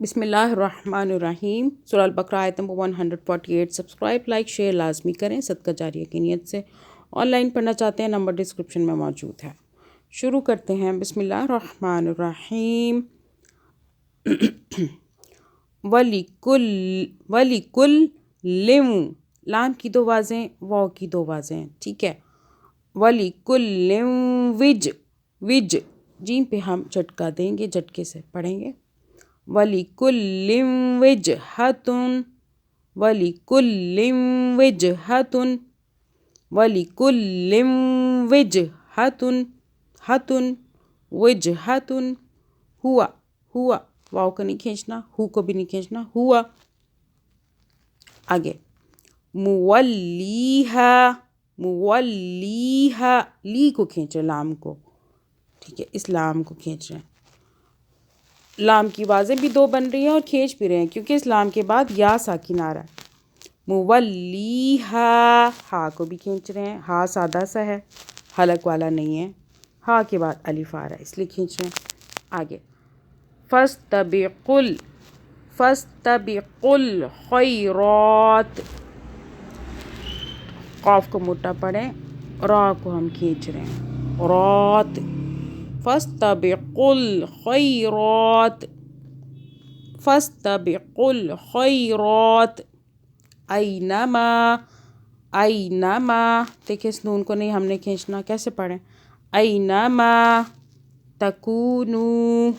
بسم اللہ الرحمن الرحیم۔ سورہ البقرہ آیت نمبر 148۔ سبسکرائب، لائک، شیئر لازمی کریں، صدقہ جاریہ کی نیت سے۔ آن لائن پڑھنا چاہتے ہیں، نمبر ڈسکرپشن میں موجود ہے۔ شروع کرتے ہیں۔ بسم اللہ الرحمن الرحیم۔ وَلِكُلٍّ، لام کی دو واضح، واو کی دو واضح ہیں، ٹھیک ہے۔ وَلِكُلٍّ وِج، جیم پہ ہم جھٹکا دیں گے، جھٹکے سے پڑھیں گے۔ وَلِكُلٍّ وِجْهَةٌ، وَلِكُلٍّ وِجْهَةٌ، وَلِكُلٍّ وِجْهَةٌ، وِجْهَةٌ، ہوا واو کو نہیں کھینچنا، ہو کو بھی نہیں کھینچنا، ہوا۔ آگے مولیہا، لی کو کھینچ رہے، لام کو، ٹھیک ہے، اس لام کو کھینچ رہے ہیں۔ لام کی آوازیں بھی دو بن رہی ہیں اور کھینچ بھی رہے ہیں کیونکہ اس لام کے بعد یا ساکن آ رہا ہے۔ مولیہا، ہا کو بھی کھینچ رہے ہیں، ہا سادہ سا ہے، حلق والا نہیں ہے، ہا کے بعد الف آ رہا ہے اس لیے کھینچ رہے ہیں۔ آگے فَاسْتَبِقُوا الْخَيْرَاتِ، قاف کو موٹا پڑھیں، را کو ہم کھینچ رہے ہیں، رات۔ فَاسْتَبِقُوا الْخَيْرَاتِ، فَاسْتَبِقُوا الْخَيْرَاتِ، اینما، دیکھیں اس نون کو نہیں ہم نے کھینچنا، کیسے پڑھیں؟ اینما تکونو،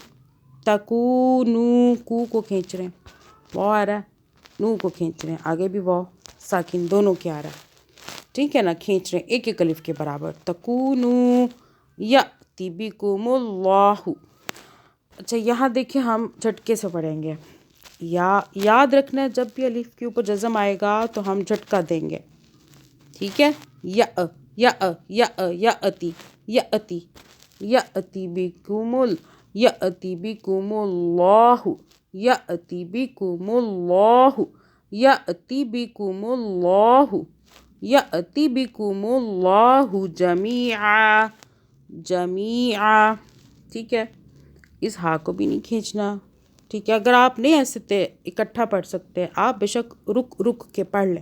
کو کھینچ رہے ہیں، واو آ رہا ہے، نو کو کھینچ رہے ہیں، آگے بھی واو ساکن دونوں کے آ رہا ہے، ٹھیک ہے نا، کھینچ رہے ہیں ایک ایک الف کے برابر۔ تکونو یأتی بکم اللہ، اچھا یہاں دیکھیں ہم جھٹکے سے پڑھیں گے، یاد رکھنا ہے جب بھی الف کے اوپر جزم آئے گا تو ہم جھٹکا دیں گے، ٹھیک ہے۔ یأتی بکم اللہ، یأتی بکم اللہ، یأتی بکم اللہ، یأتی بکم اللہ جمیعا، ٹھیک ہے، اس ہا کو بھی نہیں کھینچنا، ٹھیک ہے۔ اگر آپ نہیں ایسے اکٹھا پڑھ سکتے آپ بے شک رک کے پڑھ لیں۔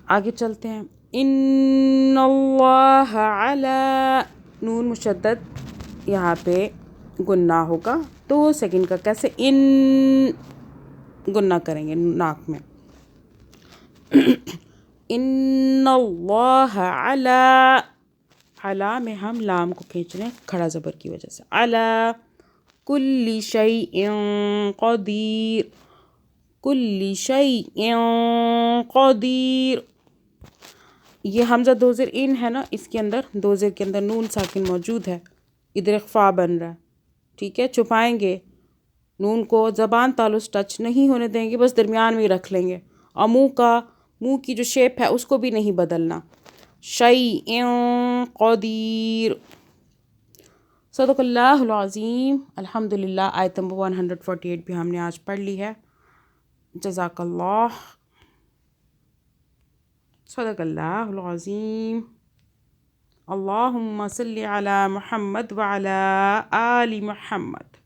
آگے چلتے ہیں۔ ان اللہ علی، نون مشدد یہاں پہ گنہ ہوگا، 2 سیکنڈ کا کیسے ان گنہ کریں گے ناک میں۔ ان اللہ علی میں ہم لام کو کھینچ رہے ہیں کھڑا زبر کی وجہ سے، علی کل شیء قدیر، کل شیء قدیر۔ یہ حمزہ دو زیر ان ہے نا، اس کے اندر دو زیر کے اندر نون ساکن موجود ہے، ادھر اخفا بن رہا ہے، ٹھیک ہے، چھپائیں گے نون کو، زبان تالوس ٹچ نہیں ہونے دیں گے، بس درمیان میں ہی رکھ لیں گے، اور منہ کی جو شیپ ہے اس کو بھی نہیں بدلنا۔ شیء قدیر۔ صدق اللہ العظیم۔ الحمدللہ آیت نمبر 148 بھی ہم نے آج پڑھ لی ہے۔ جزاک اللہ۔ صدق اللہ العظیم۔ اللہم صلی علی محمد وعلی آل محمد۔